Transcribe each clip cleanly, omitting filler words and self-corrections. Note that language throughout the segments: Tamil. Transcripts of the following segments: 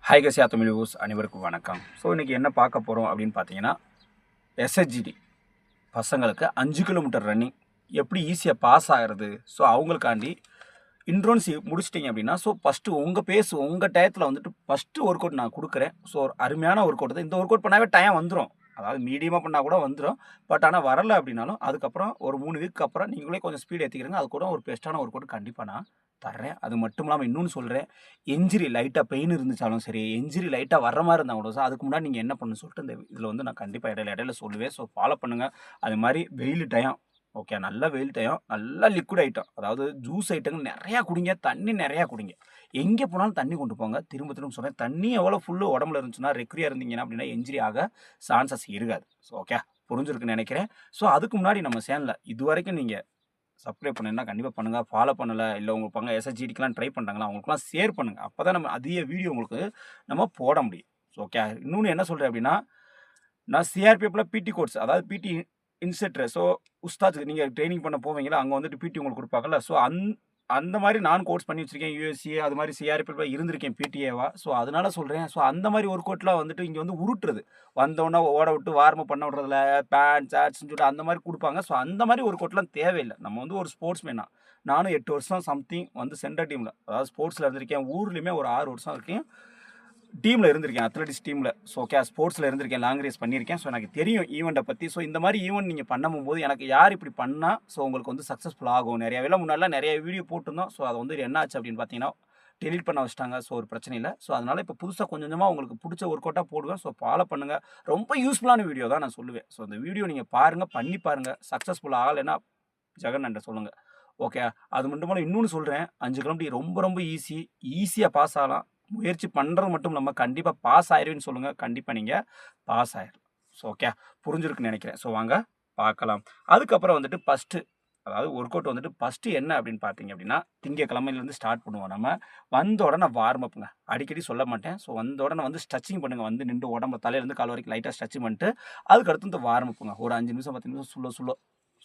ஹாய் கசியா தமிழ் வியூஸ் அனைவருக்கும் வணக்கம். ஸோ இன்றைக்கி என்ன பார்க்க போகிறோம் அப்படின்னு பார்த்தீங்கன்னா, எஸ்ஹெச்ஜிடி பசங்களுக்கு 5 கிலோமீட்டர் ரன்னிங் எப்படி ஈஸியாக பாஸ் ஆகிறது. ஸோ அவங்களுக்காண்டி இன்ட்ரோன்ஸ் முடிச்சிட்டிங்க அப்படின்னா, ஸோ ஃபஸ்ட்டு உங்கள் டயத்தில் வந்துட்டு ஃபஸ்ட்டு ஒர்க் அவுட் நான் கொடுக்குறேன். ஸோ ஒரு அருமையான ஒர்க் அவுட் தான். இந்த ஒர்க் அவுட் பண்ணாவே டைம் வந்துடும். அதாவது மீடியமாக பண்ணால் கூட வந்துடும். பட் ஆனால் வரலை அப்படின்னாலும் அதுக்கப்புறம் ஒரு 3 வீக்கு அப்புறம் நீங்களே கொஞ்சம் ஸ்பீட் ஏற்றிக்கிறங்க. அது கூட ஒரு பெஸ்ட்டான ஒர்க் அவுட் கண்டிப்பாக நான் தர்றேன். அது மட்டும் இல்லாமல் இன்னொன்று சொல்கிறேன், என்ஜிரி லைட்டாக பெயின் இருந்துச்சாலும் சரி, என்ஜிரி லைட்டாக வர்ற மாதிரி இருந்தால் கூட அதுக்கு முன்னாடி நீங்கள் என்ன பண்ணணும்னு சொல்லிட்டு இந்த இதில் வந்து நான் கண்டிப்பாக இடையில சொல்லுவேன். ஸோ ஃபாலோ பண்ணுங்கள். அது மாதிரி வெயில் டயம் ஓகே, நல்ல வெயில் டயம், நல்ல லிக்விட் ஐட்டம், அதாவது ஜூஸ் ஐட்டங்கள் நிறையா குடிங்க, தண்ணி நிறையா குடிங்க. எங்கே போனாலும் தண்ணி கொண்டு போங்க. திரும்ப சொல்கிறேன், தண்ணி எவ்வளோ ஃபுல்லு உடம்புல இருந்துச்சுன்னா ரெக்ரியாக இருந்தீங்கன்னா அப்படின்னா என்ஜிரி ஆக சான்சஸ் இருக்காது. ஸோ ஓகே, புரிஞ்சிருக்குன்னு நினைக்கிறேன். ஸோ அதுக்கு முன்னாடி நம்ம சேனலில் இது வரைக்கும் நீங்கள் சப்ஸ்கிரைப் பண்ணுன்னா கண்டிப்பாக பண்ணுங்கள். ஃபாலோ பண்ணலை இல்லை உங்களுக்கு பங்க எஸ்ஹெச்ஜிடிக்கெலாம் ட்ரை பண்ணுறாங்களா அவங்களுக்குலாம் ஷேர் பண்ணுங்கள். அப்போ தான் நம்ம அதிக வீடியோ உங்களுக்கு நம்ம போட முடியும். ஸோ ஓகே, இன்னொன்று என்ன சொல்கிறேன் அப்படின்னா, நான் சிஆர்பிஎஃப்பில் பிடி கோர்ஸ், அதாவது பிடி இன்ஸ்ட்ரக்டர், ஸோ உஸ்தாத் நீங்கள் ட்ரைனிங் பண்ண போவீங்களா, அங்கே வந்துட்டு பிடி உங்களுக்கு கொடுப்பாங்கல்ல. ஸோ அந்த மாதிரி நான் கோர்ஸ் பண்ணி வச்சுருக்கேன். யூஎஸ்சி அது மாதிரி சிஆர்பிஎஃப்பில் இருந்திருக்கேன் பிடிஏவா. ஸோ அதனால சொல்கிறேன். ஸோ அந்த மாதிரி ஒர்க் அவுட்லாம் வந்துட்டு இங்கே வந்து உருட்டுறது, வந்தோடனே ஓட விட்டு வார்ம் பண்ண விட்றதுல பேண்ட் சாட்ஸ்ன்னு சொல்லிட்டு அந்த மாதிரி கொடுப்பாங்க. ஸோ அந்த மாதிரி ஒர்க் அவுட்லாம் தேவையில்லை. நம்ம வந்து ஒரு ஸ்போர்ட்ஸ்மேனா, நானும் 8 வருஷம் சம்திங் வந்து சென்ட்ரல் டீமில், அதாவது ஸ்போர்ட்ஸில் இருந்திருக்கேன். ஊர்லேயுமே ஒரு 6 வருஷம் இருக்கேன். டீமில் இருந்திருக்கேன், அத்லெட்டிக்ஸ் டீமில். ஸோ ஓகே, ஸ்போர்ட்ஸில் இருந்திருக்கேன், லாங் ரேஸ் பண்ணியிருக்கேன். ஸோ எனக்கு தெரியும் ஈவெண்ட்டை பற்றி. ஸோ இந்த மாதிரி ஈவெண்ட் நீங்கள் பண்ணும்போது எனக்கு யார் இப்படி பண்ணால் ஸோ உங்களுக்கு வந்து சக்ஸஸ்ஃபுல் ஆகும். நிறையாவே முன்னாடிலாம் நிறைய வீடியோ போட்டிருந்தோம். ஸோ அது வந்து என்ன ஆச்சு அப்படின்னு பார்த்தீங்கன்னா டெலிட் பண்ண வச்சிட்டாங்க. ஸோ ஒரு பிரச்சனை இல்லை. ஸோ அதனால் இப்போ புதுசாக கொஞ்சமாக உங்களுக்கு பிடிச்ச ஒர்க் அவுட்டாக போடுவேன். ஸோ ஃபாலோ பண்ணுங்கள். ரொம்ப யூஸ்ஃபுல்லான வீடியோ தான் நான் சொல்லுவேன். ஸோ இந்த வீடியோ நீங்கள் பாருங்கள், பண்ணி பாருங்கள். சக்ஸஸ்ஃபுல் ஆகலைன்னா ஜெகன் என்கிட்ட சொல்லுங்கள். ஓகே, அது மட்டும் போல் இன்னொன்று சொல்கிறேன், 5 கிலோமீட்டர் ரொம்ப ஈஸியாக பாஸ் ஆகலாம். முயற்சி பண்ணுறது மட்டும் இல்லாமல் கண்டிப்பாக பாஸ் ஆயிருவேன்னு சொல்லுங்கள். கண்டிப்பாக நீங்கள் பாஸ் ஆயிடலாம். ஸோ ஓகே, புரிஞ்சிருக்குன்னு நினைக்கிறேன். ஸோ வாங்க பார்க்கலாம். அதுக்கப்புறம் வந்துட்டு ஃபஸ்ட்டு, அதாவது ஒர்க் அவுட் வந்துட்டு ஃபஸ்ட்டு என்ன அப்படின்னு பார்த்தீங்க அப்படின்னா, திங்கக்கிழமையிலேருந்து ஸ்டார்ட் பண்ணுவோம். நம்ம வந்த உடனே வார்ம் அப்புங்க. அடிக்கடி சொல்ல மாட்டேன். ஸோ வந்த உடனே வந்து ஸ்ட்ரெச்சிங் பண்ணுங்கள். வந்து நின்று உடம்பு தலையிலேருந்து கால் வரைக்கும் லைட்டாக ஸ்ட்ரெச்சிங் பண்ணிட்டு அதுக்கடுத்து இந்த வார்ம் அப்புங்க. ஒரு 5 நிமிஷம் 10 நிமிஷம்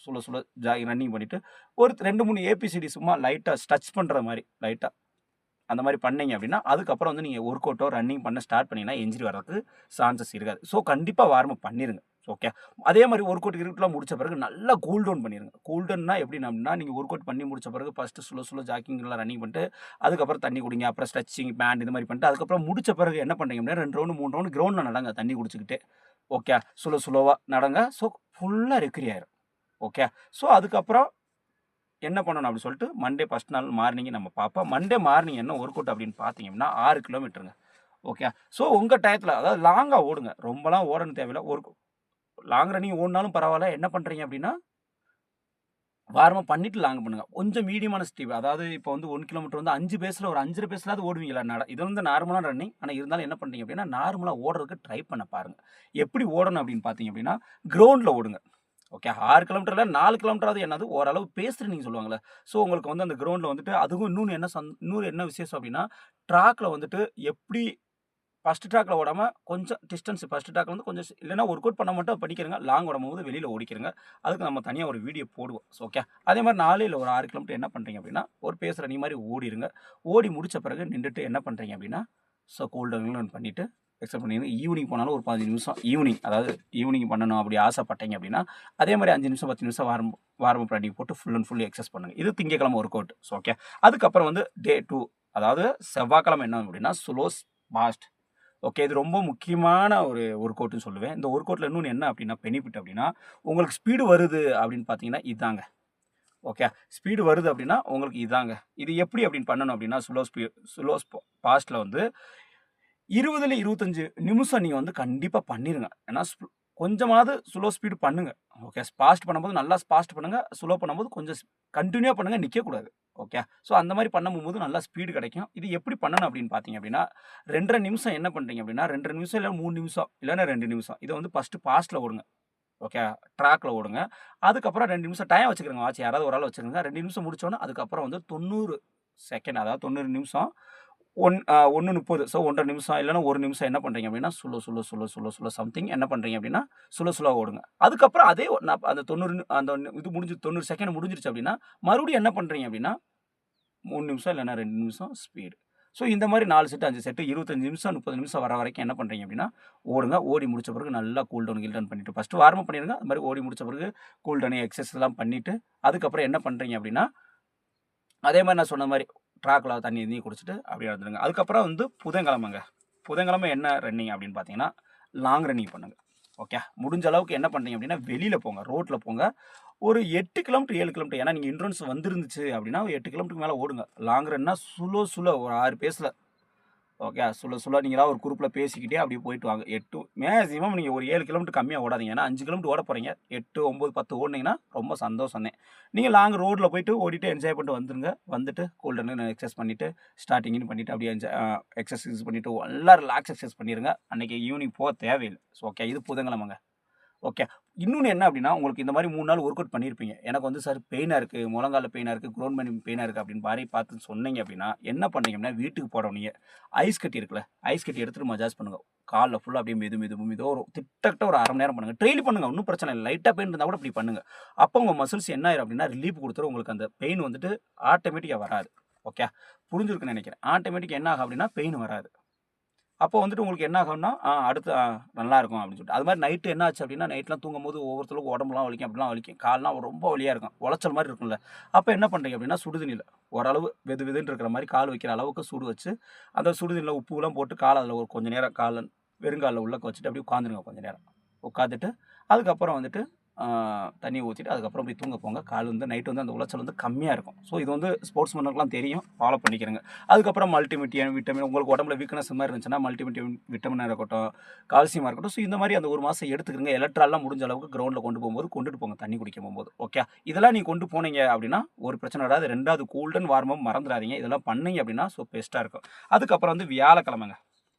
சுள்ள ஜாகிங் ரன்னிங் பண்ணிவிட்டு ஒரு 2-3 ஏபிசிடி சும்மா லைட்டாக ஸ்ட்ரெச் பண்ணுற மாதிரி லைட்டாக அந்த மாதிரி பண்ணீங்க அப்படின்னா அதுக்கப்புறம் வந்து நீங்கள் ஒர்க் அவுட்டோ ரன்னிங் பண்ண ஸ்டார்ட் பண்ணிங்கன்னா என்ஜிரி வர்றதுக்கு சான்சஸ் இருக்காது. ஸோ கண்டிப்பாக வார்ம் அப் பண்ணிடுங்க. ஓகே, அதே மாதிரி ஒர்க் அவுட் இருக்கலாம் முடிச்ச பிறகு நல்லா கூல் டவுன் பண்ணிடுங்க. கூல் டவுன்னா எப்படின்னா அப்படின்னா, நீங்கள் ஒர்க் அவுட் பண்ணி முடிச்ச பிறகு ஃபஸ்ட்டு சுள்ள ஜாக்கிங்லாம் ரன்னிங் பண்ணிட்டு அதுக்கப்புறம் தண்ணி குடிங்க. அப்புறம் ஸ்ட்ரெச்சிங் பேண்ட் இது மாதிரி பண்ணிட்டு அதுக்கப்புறம் முடிச்ச பிறகு என்ன பண்ணுறீங்க அப்படின்னா 2 ரவுண்டு 3 ரவுண்டு கிரவுண்டில் நடங்க தண்ணி குடிச்சிக்கிட்டு. ஓகே, ஸ்லோவாக நடங்க. ஸோ ஃபுல்லாக ரெக்கரி ஆயிரும். ஓகே, ஸோ அதுக்கப்புறம் என்ன பண்ணணும் அப்படின்னு சொல்லிட்டு மண்டே ஃபஸ்ட் நாள் மார்னிங் நம்ம பார்ப்போம். மண்டே மார்னிங் என்ன ஒர்க் அவுட் அப்படின்னு பார்த்தீங்க அப்படின்னா 6 கிலோமீட்டருங்க. ஓகே, ஸோ உங்கள் டயத்தில், அதாவது லாங்காக ஓடுங்க. ரொம்பலாம் ஓடணும் தேவையில்லை. ஒரு லாங் ரன்னிங் ஓடினாலும் பரவாயில்ல. என்ன பண்ணுறீங்க அப்படின்னா வார்மப் பண்ணிவிட்டு லாங் பண்ணுங்கள். கொஞ்சம் மீடியமான ஸ்பீட், அதாவது இப்போ வந்து 1 கிலோமீட்டர் வந்து 5 பேஸில் ஒரு 5 பேஸில் ஓடுவீங்களா இது வந்து நார்மலான ரன்னிங். ஆனால் இருந்தாலும் என்ன பண்ணுறீங்க அப்படின்னா நார்மலாக ஓடுறதுக்கு ட்ரை பண்ண பாருங்கள். எப்படி ஓடணும் அப்படின்னு பார்த்தீங்க அப்படின்னா கிரவுண்டில் ஓடுங்க. ஓகே, 6 கிலோமீட்டரில் 4 கிலோமீட்டராவது என்னது ஓரளவு பேஸ் ரன்னிங் சொல்லுவாங்கள்ல. ஸோ உங்களுக்கு வந்து அந்த கிரவுண்டில் வந்துட்டு அதுவும் இன்னொரு என்ன விசேஷம் அப்படின்னா, ட்ராக்கில் வந்துட்டு எப்படி ஃபஸ்ட்டு ட்ராக்கில் ஓடாமல் கொஞ்சம் டிஸ்டன்ஸ், ஃபஸ்ட்டு ட்ராக்கில் வந்து கொஞ்சம் இல்லைனா ஒர்க் அவுட் பண்ண மட்டும் படிக்கிறங்க. லாங் ஓடும்போது வெளியில் ஓடிக்கிறங்க. அதுக்கு நம்ம தனியாக ஒரு வீடியோ போடுவோம். ஸோ ஓகே, அதே மாதிரி 4 இல்லை ஒரு 6 கிலோமீட்டர் என்ன பண்ணுறீங்க அப்படின்னா ஒரு பேஸ் ரன்னிங் மாதிரி ஓடிடுங்க. ஓடி முடித்த பிறகு நின்றுட்டு என்ன பண்ணுறீங்க அப்படின்னா ஸோ கூல் டவுன் பண்ணிவிட்டு எக்ஸப்ட் பண்ணிடுங்க. ஈவினிங் போனாலும் ஒரு 15 நிமிஷம் ஈவினிங் பண்ணணும் அப்படி ஆசைப்பட்டீங்க அப்படின்னா அதே மாதிரி 5 நிமிஷம் 10 நிமிஷம் வார்ம் அப் ரன்னிங் போட்டு ஃபுல் அண்ட் ஃபுல் எக்ஸஸ் பண்ணுங்கள். இது திங்கக்கிழமை ஒர்க் அவுட். ஸோ ஓகே, அதுக்கப்புறம் வந்து டே 2, அதாவது செவ்வாய்க்கிழமை என்ன அப்படின்னா ஸ்லோ ஃபாஸ்ட். ஓகே, இது ரொம்ப முக்கியமான ஒரு ஒர்க் அவுட்னு சொல்லுவேன். இந்த ஒர்க் அவுட்டில் இன்னொன்று என்ன அப்படின்னா பெனிஃபிட் அப்படின்னா, உங்களுக்கு ஸ்பீடு வருது அப்படின்னு பார்த்தீங்கன்னா இதாங்க. ஓகே, ஸ்பீடு வருது அப்படின்னா உங்களுக்கு இதாங்க. இது எப்படி அப்படின்னு பண்ணணும் அப்படின்னா ஸ்லோ ஃபாஸ்ட்டில் வந்து 20ல் 25 நிமிஷம் நீங்கள் வந்து கண்டிப்பாக பண்ணிடுங்க. ஏன்னா கொஞ்சமாவது ஸ்லோ ஸ்பீடு பண்ணுங்கள். ஓகே, ஃபாஸ்ட் பண்ணும்போது நல்லா ஃபாஸ்ட் பண்ணுங்கள். ஸ்லோ பண்ணும்போது கொஞ்சம் கண்டினியூவாக பண்ணுங்கள், நிற்கக்கூடாது. ஓகே, ஸோ அந்த மாதிரி பண்ணும்போது நல்லா ஸ்பீடு கிடைக்கும். இது எப்படி பண்ணணும் அப்படின்னு பார்த்தீங்க அப்படின்னா 2.5 நிமிஷம் என்ன பண்ணுறீங்க அப்படின்னா 2.5 நிமிஷம் இல்லை 3 நிமிஷம் இல்லைன்னா 2 நிமிஷம் இதை வந்து ஃபஸ்ட்டு ஃபாஸ்ட்டில் ஓடுங்க. ஓகே, ட்ராக்கில் ஓடுங்க. அதுக்கப்புறம் 2 நிமிஷம் டைம் வச்சுக்கிறங்க. வாட்ச் யாராவது ஒரு ஆள் வச்சுக்கிறங்க. 2 நிமிஷம் முடிச்சோன்னே அதுக்கப்புறம் வந்து 90 செகண்ட், அதாவது 90 நிமிஷம் 1:30. ஸோ 1.5 நிமிஷம் இல்லைனா 1 நிமிஷம் என்ன பண்ணுறீங்க அப்படின்னா சுலோ சம்திங் என்ன பண்ணுறீங்க அப்படின்னா சுலோவாக ஓடுங்க. அதுக்கப்புறம் அதே அந்த 90 அந்த இது முடிஞ்சு 90 செகண்ட் முடிஞ்சிருச்சு அப்படின்னா மறுபடியும் என்ன பண்ணுறீங்க அப்படின்னா 3 நிமிஷம் இல்லைனா 2 நிமிஷம் ஸ்பீடு. ஸோ இந்த மாதிரி 4 செட்டு 5 செட்டு 25 நிமிஷம் 30 நிமிஷம் வர வரைக்கும் என்ன பண்ணுறீங்க அப்படின்னா ஓடுங்க. ஓடி முடிச்ச பிறகு நல்லா கூல் டவுன் பண்ணிவிட்டு ஃபஸ்ட்டு வார்ம் அப் பண்ணிடுங்க. அது மாதிரி ஓடி முடிச்ச பிறகு கூல் டவுன் எக்ஸசைஸ்லாம் பண்ணிவிட்டு அதுக்கப்புறம் என்ன பண்ணுறீங்க அப்படின்னா அதே மாதிரி நான் சொன்ன மாதிரி ட்ராக்கில் தண்ணி குடிச்சிட்டு அப்படியே வந்துடுங்க. அதுக்கப்புறம் வந்து புதன்கிழமை என்ன ரன்னிங் அப்படின்னு பார்த்தீங்கன்னா லாங் ரன்னிங் பண்ணுங்கள். ஓகே, முடிஞ்ச அளவுக்கு என்ன பண்ணுறீங்க அப்படின்னா வெளியில் போங்க, ரோட்டில் போங்க. ஒரு 8 கிலோமீட்டர் 7 கிலோமீட்டர், ஏன்னா நீங்கள் இன்சூரன்ஸ் வந்துருந்துச்சு அப்படின்னா 8 கிலோமீட்டருக்கு மேலே ஓடுங்க. லாங் ரன்னா சுலோ ஒரு 6 பேஸில். ஓகே, சொல்ல நீங்களாக ஒரு குரூப்பில் பேசிக்கிட்டே அப்படியே போயிட்டு வாங்க. 8 மேக்ஸிமம் நீங்கள் ஒரு 7 கிலோமீட்டர் கம்மியாக ஓடாதீங்க. ஏன்னா 5 கிலோமீட்டர் ஓட போகிறீங்க. 8, 9, 10 ஓடினீங்கன்னா ரொம்ப சந்தோஷம் தான். நீங்கள் லாங் ரோட்டில் போயிட்டு ஓடிட்டு என்ஜாய் பண்ணிட்டு வந்துருங்க. வந்துட்டு கோல்டன்னு எக்ஸசைஸ் பண்ணிவிட்டு ஸ்டார்டிங்னு பண்ணிவிட்டு அப்படியே எக்ஸசைஸ் பண்ணிவிட்டு எல்லாம் ரிலாக்ஸ் எக்ஸசைஸ் பண்ணிடுங்க. அன்றைக்கி ஈவினிங் போக தேவையில்லை. ஸோ ஓகே, இது புதன்கிழமைங்க. ஓகே, இன்னொன்று என்ன அப்படின்னா உங்களுக்கு இந்த மாதிரி 3 நாள் ஒர்க் அவுட் பண்ணியிருப்பீங்க. எனக்கு வந்து சார் பெயினாக இருக்குது, முழங்கால பெயினாக இருக்குது, க்ரௌண்ட் பண்ணி பெயினாக இருக்குது அப்படின்னு பார்த்து சொன்னீங்க அப்படின்னா என்ன பண்ணீங்க அப்படின்னா வீட்டுக்கு போகிறவங்க ஐஸ் கட்டி இருக்குல்ல, ஐஸ் கட்டி எடுத்துகிட்டு மஜாஜ் பண்ணுங்கள். காலில் ஃபுல்லாக அப்படியே மெது ஒரு திட்டக்கிட்ட ஒரு 1/2 மணி நேரம் பண்ணுங்கள். ட்ரெயிலி பண்ணுங்கள், ஒன்றும் பிரச்சனை இல்லை. லைட்டாக பெயின் இருந்தால் கூட இப்படி பண்ணுங்கள். அப்போ உங்கள் மசில்ஸ் என்ன ஆயிரும் அப்படின்னா ரிலீஃப் கொடுத்துரும். உங்களுக்கு அந்த பெயின் வந்துட்டு ஆட்டோமேட்டிக்காக வராது. ஓகே, புரிஞ்சிருக்குன்னு நினைக்கிறேன். ஆட்டோமேட்டிக்காக என்ன ஆகும் அப்படின்னா பெயின் வராது. அப்போ வந்துட்டு உங்களுக்கு என்ன ஆகும்னா அடுத்து நல்லாயிருக்கும் அப்படின்னு சொல்லிட்டு. அது மாதிரி நைட்டு என்ன ஆச்சு அப்படின்னா நைட்லாம் தூங்கும்போது ஒவ்வொருத்தருக்கும் உடம்புலாம் வலிக்கும், அப்படிலாம் வலிக்கும். கால்லாம் ரொம்ப வலியாக இருக்கும், உளைச்சல் மாதிரி இருக்கும்ல. அப்போ என்ன பண்ணுறீங்க அப்படின்னா சுடுதண்ணியில் ஓரளவு வெதுன்னு இருக்கிற மாதிரி கால் வைக்கிற அளவுக்கு சுடு வச்சு அந்த சுடுதண்ணியில் உப்புலாம் போட்டு காலை அதில் ஒரு கொஞ்சம் நேரம் வெறுங்காலில் உள்ளக்க வச்சுட்டு அப்படியே உட்காந்துருங்க. கொஞ்சம் நேரம் உட்காந்துட்டு அதுக்கப்புறம் வந்துட்டு தண்ணி ஊற்றிட்டு அதுக்கப்புறம் போய் தூங்க போங்க. கால் வந்து நைட்டு வந்து அந்த உளைச்சல் வந்து கம்மியாக இருக்கும். ஸோ இது வந்து ஸ்போர்ட்ஸ் மேனுக்குலாம் தெரியும், ஃபாலோ பண்ணிக்கிறேங்க. அதுக்கப்புறம் விட்டமின் உங்களுக்கு உடம்புல வீக்னஸ் மாதிரி இருந்துச்சுன்னா விட்டமினாக இருக்கட்டும், கால்சியமாக இருக்கட்டும். ஸோ இந்த மாதிரி அந்த 1 மாதம் எடுத்துக்கிறங்க. எலக்ட்ரால்லாம் முடிஞ்ச அளவுக்கு கிரவுண்டில் கொண்டுட்டு போங்க தண்ணி குடிக்கும் போகும்போது. ஓகே, இதெல்லாம் நீங்கள் கொண்டு போனீங்க அப்படின்னா ஒரு பிரச்சனை வராது. 2வது கூல்டன் வார்மப் மறந்துடாதீங்க. இதெல்லாம் பண்ணீங்க அப்படின்னா ஸோ பெஸ்ட்டாக இருக்கும். அதுக்கப்புறம் வந்து வியாழக்கிழமைங்க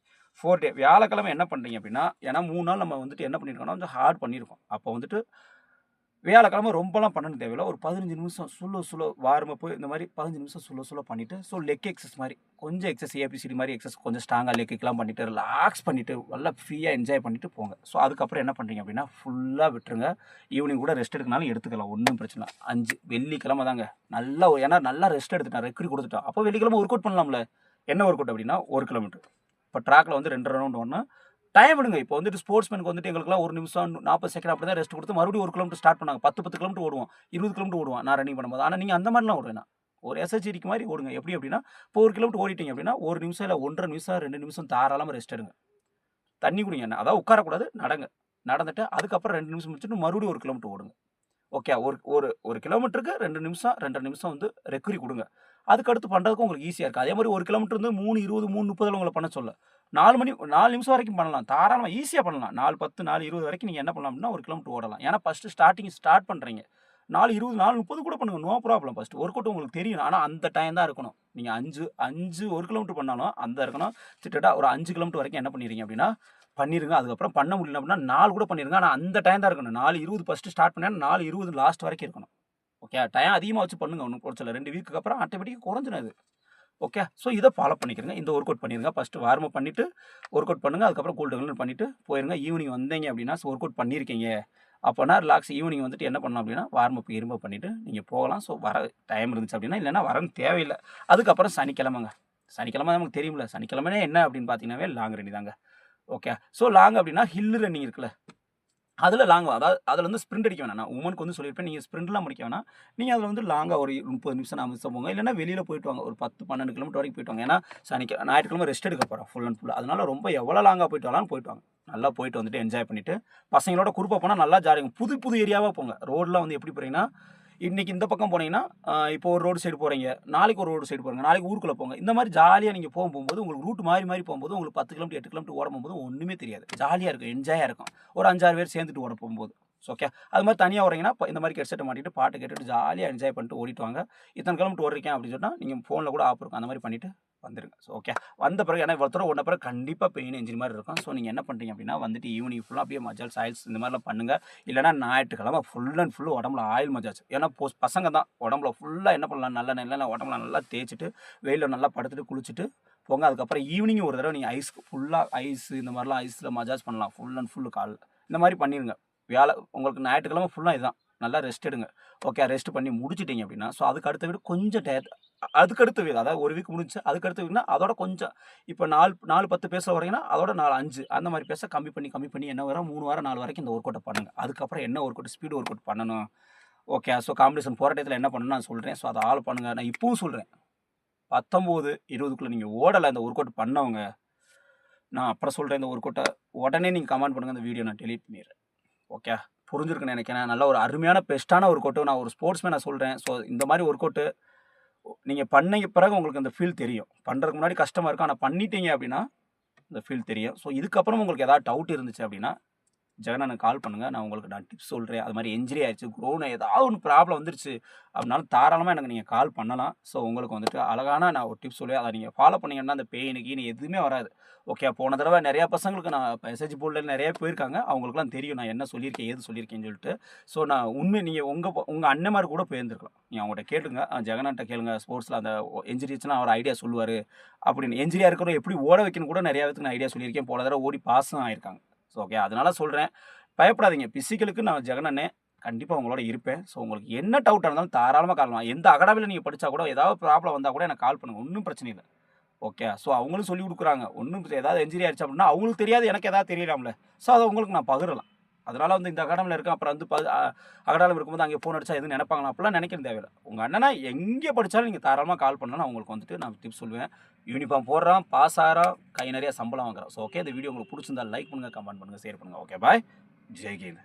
4 டே. வியாழக்கிழமை என்ன பண்ணுறீங்க அப்படின்னா ஏன்னா 3 நாள் நம்ம வந்துட்டு என்ன பண்ணியிருக்கோம்னா கொஞ்சம் ஹார்ட் பண்ணியிருக்கோம். அப்போ வந்துட்டு வியாழக்கிழமை ரொம்பலாம் பண்ணணும் தேவையில்ல. ஒரு 15 நிமிஷம் சுலோ வார்மப்பு இந்த மாதிரி 15 நிமிஷம் சுலோ பண்ணிவிட்டு ஸோ லெக் எக்ஸஸ் மாதிரி கொஞ்சம் எக்ஸஸ் ஏபிசிடி மாதிரி எக்ஸஸ் கொஞ்சம் ஸ்ட்ராங்காக லெக்குக்கெலாம் பண்ணிவிட்டு ரிலாக்ஸ் பண்ணிவிட்டு நல்லா ஃப்ரீயாக என்ஜாய் பண்ணிவிட்டு போங்க. ஸோ அதுக்கப்புறம் என்ன பண்ணுறீங்க அப்படின்னா ஃபுல்லாக விட்டுருங்க. ஈவினிங் கூட ரெஸ்ட் எடுக்கனாலும் எடுத்துக்கலாம், ஒன்றும் பிரச்சனை. 5 வெள்ளிக்கிழமை தாங்க நல்லா ஏன்னா நல்லா ரெஸ்ட் எடுத்துட்டேன், ரெக்கரி கொடுத்துட்டோம். அப்போ வெள்ளிக்கிழமை ஒர்க் அவுட் பண்ணலாம்ல. என்ன ஒர்க் அவுட் அப்படின்னா 1 கிலோமீட்டர். இப்போ ட்ராக்கில் வந்து 2 ரவுண்ட் ஓடணும். டைம் எடுங்க. இப்போ வந்துட்டு ஸ்போர்ட்ஸ்மேனுக்கு வந்துட்டு எங்களுக்குலாம் 1 நிமிஷம் 40 செகண்ட் அப்படி தான் ரெஸ்ட் கொடுத்து மறுபடியும் 1 கிலோமீட்டர் ஸ்டார்ட் பண்ணாங்க. 10 கிலோமீட்டர் ஓடுவோம், 20 கிலோமீட்டர் ஓடுவோம் நான் ரன்னிங் பண்ணும்போது. ஆனால் நீங்கள் அந்த மாதிரிலாம் ஓட வேணாம். ஒரு எஸ்ஹெச்டிக்கு மாதிரி ஓடுங்க. எப்படி அப்படின்னா இப்போ 1 கிலோமீட்டர் ஓடிட்டீங்க அப்படின்னா 1 நிமிஷம் இல்லை 1.5 நிமிஷம் 2 நிமிஷம் தாராளமாக ரெஸ்ட் எடுங்க. தண்ணி குடிங்க. அதாவது உட்காரக்கூடாது, நடந்துட்டு அதுக்கப்புறம் 2 நிமிஷம் முடிச்சுட்டு மறுபடியும் 1 கிலோமீட்டர் ஓடுங்க. ஓகே, ஒரு கிலோமீட்டருக்கு 2 நிமிஷம் 2.5 நிமிஷம் வந்து ரெக்கவரி கொடுங்க. அதுக்கடுத்து பண்ணுறதுக்கு உங்களுக்கு ஈஸியாக இருக்குது. அதே மாதிரி 1 கிலோமீட்டர் வந்து 3:20 3:30 உங்களை பண்ண சொல்ல 4 நிமிஷம் வரைக்கும் பண்ணலாம். தாராளமாக ஈஸியாக பண்ணலாம். 4:10 4:20 வரைக்கும் நீங்கள் என்ன பண்ணலாம் அப்படின்னா 1 கிலோமீட்டர் ஓடலாம். ஏன்னா ஃபஸ்ட்டு ஸ்டார்ட் பண்ணுறீங்க. 4:20 4:30 கூட பண்ணுங்க, no problem. First work out உங்களுக்கு தெரியும். ஆனால் அந்த டைம் தான் இருக்கணும். நீங்கள் 5 1 கிலோமீட்டர் பண்ணாலும் அந்த இருக்கணும். கிட்டத்தட்ட ஒரு 5 கிலோமீட்டர் வரைக்கும் என்ன பண்ணிடுறீங்க அப்படின்னா பண்ணிடுங்க. அதுக்கப்புறம் பண்ண முடியல அப்படின்னா 4 கூட பண்ணிடுங்க. ஆனால் அந்த டைம் தான் இருக்கணும். 4:20 ஃபஸ்ட்டு ஸ்டார்ட் பண்ணால் 4:20 லாஸ்ட் வரைக்கும் இருக்கணும். ஓகே, டைம் அதிகமாக வச்சு பண்ணுங்க, ஒன்றும் பிரச்சனை இல்லை. 2 வீக்குக்கு அப்புறம் ஆட்டோமேட்டிக்காக குறைஞ்சிடும் அது. ஓகே, ஸோ இதை ஃபாலோ பண்ணிக்கிறங்க. இந்த ஒர்க் அவுட் பண்ணிடுங்க. ஃபஸ்ட்டு வார்ம் அப் பண்ணிவிட்டு ஒர்க் அவுட் பண்ணுங்கள். அதுக்கப்புறம் கூல் டவுன் பண்ணிவிட்டு போயிருங்க. ஈவினிங் வந்தீங்க அப்படின்னா ஒர்க் அவுட் பண்ணியிருக்கீங்க அப்போனா ரிலாக்ஸ். ஈவினிங் வந்துட்டு என்ன பண்ணலாம் அப்படின்னா வார்ம் அப் இரும்ப பண்ணிவிட்டு நீங்கள் போகலாம். ஸோ வர டைம் இருந்துச்சு அப்படின்னா, இல்லைன்னா வரன்னு தேவையில்லை. அதுக்கப்புறம் சனிக்கிழமைங்க. சனிக்கிழமை நமக்கு தெரியுமில்ல, சனிக்கிழமைனே என்ன அப்படின்னு பார்த்தீங்கன்னாவே லாங் ரன்னிங் தாங்க. ஓகே, ஸோ லாங் அப்படின்னா ஹில் ரன்னிங் இருக்குல்ல, அதில் அதாவது அதில் வந்து ஸ்ப்ரிண்ட் அடிக்க வேணாம். நான் உமனுக்கு வந்து சொல்லியிருப்பேன், நீங்கள் ஸ்ப்ரிண்ட்லாம் முடிக்க வேணாம். நீங்கள் அதில் வந்து லாங்காக ஒரு 30 நிமிஷம் 40 நிமிஷம் போங்க. இல்லைன்னா வெளியில் போயிட்டு வாங்க, ஒரு 10 12 கிலோமீட்டர் வரைக்கும் போயிட்டு வாங்க. ஏன்னா ஞாயிற்றுக்கிழமை ரெஸ்ட் எடுக்க போகிறோம் ஃபுல் அண்ட் ஃபுல். அதனால ரொம்ப எவ்வளோ லாங்காக போயிட்டு வரலாம்னு போயிட்டு வாங்க. நல்லா போயிட்டு வந்துட்டு என்ஜாய் பண்ணிவிட்டு பசங்களோட குரூப்பாக போனால் நல்லா ஜாலியாக புது ஏரியாவாக போங்க. ரோடெலாம் வந்து எப்படி போகிறீங்கன்னா இன்றைக்கி இந்த பக்கம் போனீங்கன்னா இப்போ ஒரு ரோடு சைடு போகிறீங்க, நாளைக்கு ஒரு ரோடு சைடு போகிறீங்க, நாளைக்கு ஊருக்குள்ளே போங்க. இந்த மாதிரி ஜாலியாக நீங்கள் போகும்போது உங்களுக்கு ரூட் மாறி போகும்போது உங்களுக்கு 10 கிலோமீட்டர் 8 கிலோமீட்டர் ஓட போகும்போது ஒன்றுமே தெரியாது. ஜாலியாக இருக்கும், என்ஜாயாக இருக்கும். ஒரு 5-6 பேர் சேர்ந்துட்டு ஓட போகும்போது. ஓகே, அது மாதிரி தனியாக வரீங்கன்னா இந்த மாதிரி ஹெட்செட்டை மாட்டிட்டு பாட்டு கேட்டுட்டு ஜாலியாக என்ஜாய் பண்ணிட்டு ஓடிட்டு வாங்க. இத்தனை கிலோமீட்டர் ஓடுறீங்க அப்படின்னு சொன்னால் நீங்கள் ஃபோனில் கூட ஆப் இருக்கும், அந்த மாதிரி பண்ணிவிட்டு வந்துடுங்க. ஸோ ஓகே, வந்த பிறகு ஏன்னா இவ்வளோ தூரம் ஓடின பிறகு கண்டிப்பாக பெயின் என்ஜின் மாதிரி இருக்கும். ஸோ நீங்கள் என்ன பண்ணுறீங்க அப்படின்னா வந்துட்டு ஈவினிங் ஃபுல்லாக அப்படியே மஜாஜ் ஆயில்ஸ் இந்த மாதிரிலாம் பண்ணுங்கள். இல்லைனா ஞாயிற்றுக்கிழமை ஃபுல் அண்ட் ஃபுல் உடம்புல ஆயில் மஜாஜ். ஏன்னா பசங்க தான் உடம்புல ஃபுல்லாக என்ன பண்ணலாம், நல்ல உடம்புல நல்லா தேய்ச்சிட்டு வெயிலில் நல்லா படுத்துட்டு குளிச்சுட்டு போங்க. அதுக்கப்புறம் ஈவினிங் ஒரு தடவை நீங்கள் ஃபுல்லாக இந்த மாதிரிலாம் ஐஸில் மஜாஜ் பண்ணலாம். ஃபுல் அண்ட் ஃபுல்லு கால் இந்த மாதிரி பண்ணிடுங்க. உங்களுக்கு ஞாயிற்றுக்கிழமை ஃபுல்லாக இதுதான். நல்லா ரெஸ்ட் எடுங்க. ஓகே, ரெஸ்ட் பண்ணி முடிச்சிட்டீங்க அப்படின்னா, ஸோ அதுக்கு அடுத்த வீடு கொஞ்சம் அதுக்கடுத்த வீடு அதாவது 1 வீக் முடிஞ்சுச்சு. அதுக்கடுத்த வீடுனா அதோட கொஞ்சம் இப்போ 4 10 பேச வரீங்கன்னா, அதோட 4 5 அந்த மாரி பேச கம்மி பண்ணி என்ன வரும் 3 வாரம் 4 வரைக்கும் இந்த ஒர்க் அவுட்ட பண்ணுங்க. அதுக்கப்புறம் என்ன work out speed work out பண்ணணும். ஓகே, ஸோ காம்படிஷன் போற டயத்துல என்ன பண்ணணும்னு நான் சொல்றேன். ஸோ அத பண்ணுங்க. நான் இப்பவும் சொல்றேன். 19, 20க்குள்ள நீங்க ஓடல இந்த ஒர்க் அவுட் பண்ணவங்க, நான் அப்புறம் சொல்றேன் இந்த ஒர்க் அவுட்ட உடனே நீங்க கமெண்ட் பண்ணுங்க. இந்த வீடியோ நான் டெலீட் பண்ணிடுறேன். ஓகே, புரிஞ்சிருக்குன்னு நெனைக்கிறேன். நல்ல ஒரு அருமையான பெஸ்ட்டான ஒர்க் அவுட். நான் ஒரு ஸ்போர்ட்ஸ்மேனா சொல்றேன். ஸோ இந்த மாரி ஒர்க் அவுட் நீங்க பண்ணீங்க பிறகு உங்களுக்கு அந்த ஃபீல் தெரியும். பண்றதுக்கு முன்னாடி கஷ்டமா இருக்கும். ஆனா பண்ணிட்டீங்க அப்படின்னா, இந்த ஃபீல் தெரியும். ஸோ இதுக்கப்புறம் உங்களுக்கு ஏதாவது டவுட் இருந்துச்சு அப்படின்னா, ஜெகனண்ணனுக்கு கால் பண்ணுங்க. நான் டிப்ஸ் சொல்றேன். அது மாரி இன்ஜுரி ஆயிருச்சு, குரோன் ஏதாவது ஒண்ணு ப்ராப்ளம் வந்துருச்சு அப்படின்னாலும் தாராளமா எனக்கு நீங்க கால் பண்ணலாம். ஸோ உங்களுக்கு வந்துட்டு அழகான நான் ஒரு டிப்ஸ் சொல்லுவேன். அத நீங்க ஃபாலோ பண்ணீங்கன்னா, அந்த பெயின் கீன் எதுவுமே வராது. ஓகே, போன தடவ நெறைய பசங்களுக்கு நான் எஸ்ஹெச் போர்ட்ல நெறைய போயிருக்காங்க. அவங்களுக்கெல்லாம் தெரியும் நான் என்ன சொல்லியிருக்கேன், ஏது சொல்லியிருக்கேன்னு சொல்லிட்டு. ஸோ நான் நீங்க உங்க அண்ணன்மார் கூட போயிருந்துருக்கலாம். நீங்க அவங்கட்ட கேளுங்க. ஜெகனன்ட்ட கேளுங்க. ஸ்போர்ட்ஸ்ல அந்த இன்ஜுரி இருந்துச்சுன்னா அவர் ஐடியா சொல்லுவாரு அப்படின்னு. இன்ஜுரியா இருக்கிறவங்க எப்படி ஓட வைக்கணும்னு கூட நெறைய பேத்துக்கு நான் ஐடியா சொல்லியிருக்கேன். போன தடவ ஓடி பாஸும் ஆயிருக்காங்க. ஸோ ஓகே, அதனால சொல்றேன். பயப்படாதீங்க. பிசிக்கலுக்கு நான் ஜெகன் அண்ணன் கண்டிப்பா உங்களோட இருப்பேன். ஸோ உங்களுக்கு என்ன டவுட்டா இருந்தாலும் தாராளமா கால் பண்ணலாம். எந்த அகாடமில நீங்க படிச்சா கூட ஏதாவது ப்ராப்ளம் வந்தா கூட எனக்கு கால் பண்ணுங்க. ஒண்ணும் பிரச்சனை இல்ல. ஓகே. ஸோ அவங்களும் சொல்லிக் குடுக்குறாங்க. ஏதாவது இன்ஜுரி ஆயிருச்சு அப்படின்னா, அவங்களுக்கு தெரியாது எனக்கு ஏதாவது தெரியலாம்ல. ஸோ அத உங்களுக்கு நான் பகிரலாம். அதனால இந்த அகாடமில இருக்கேன். அப்புறம் வந்து அகாடமில இருக்கும்போது அங்கே ஃபோன் அடிச்சா எதுவும் நெனைப்பாங்களா? அப்படிலாம் நெனைக்க தேவையில்ல. உங்க அண்ணனா எங்கே படிச்சாலும் நீங்க தாராளமா கால் பண்ணலாம். நான் உங்களுக்கு வந்துட்டு நான் டிப்ஸ் சொல்லுவேன். யூனிஃபார்ம் போடுறான், பாஸ் ஆகுறான், கை நெறைய சம்பளம் வாங்குறான். ஸோ ஓகே, இந்த வீடியோ உங்களுக்கு புடிச்சிருந்தா லைக் பண்ணுங்க, கமெண்ட் பண்ணுங்க, ஷேர் பண்ணுங்க. ஓகே, பாய். ஜெய் ஹிந்த்.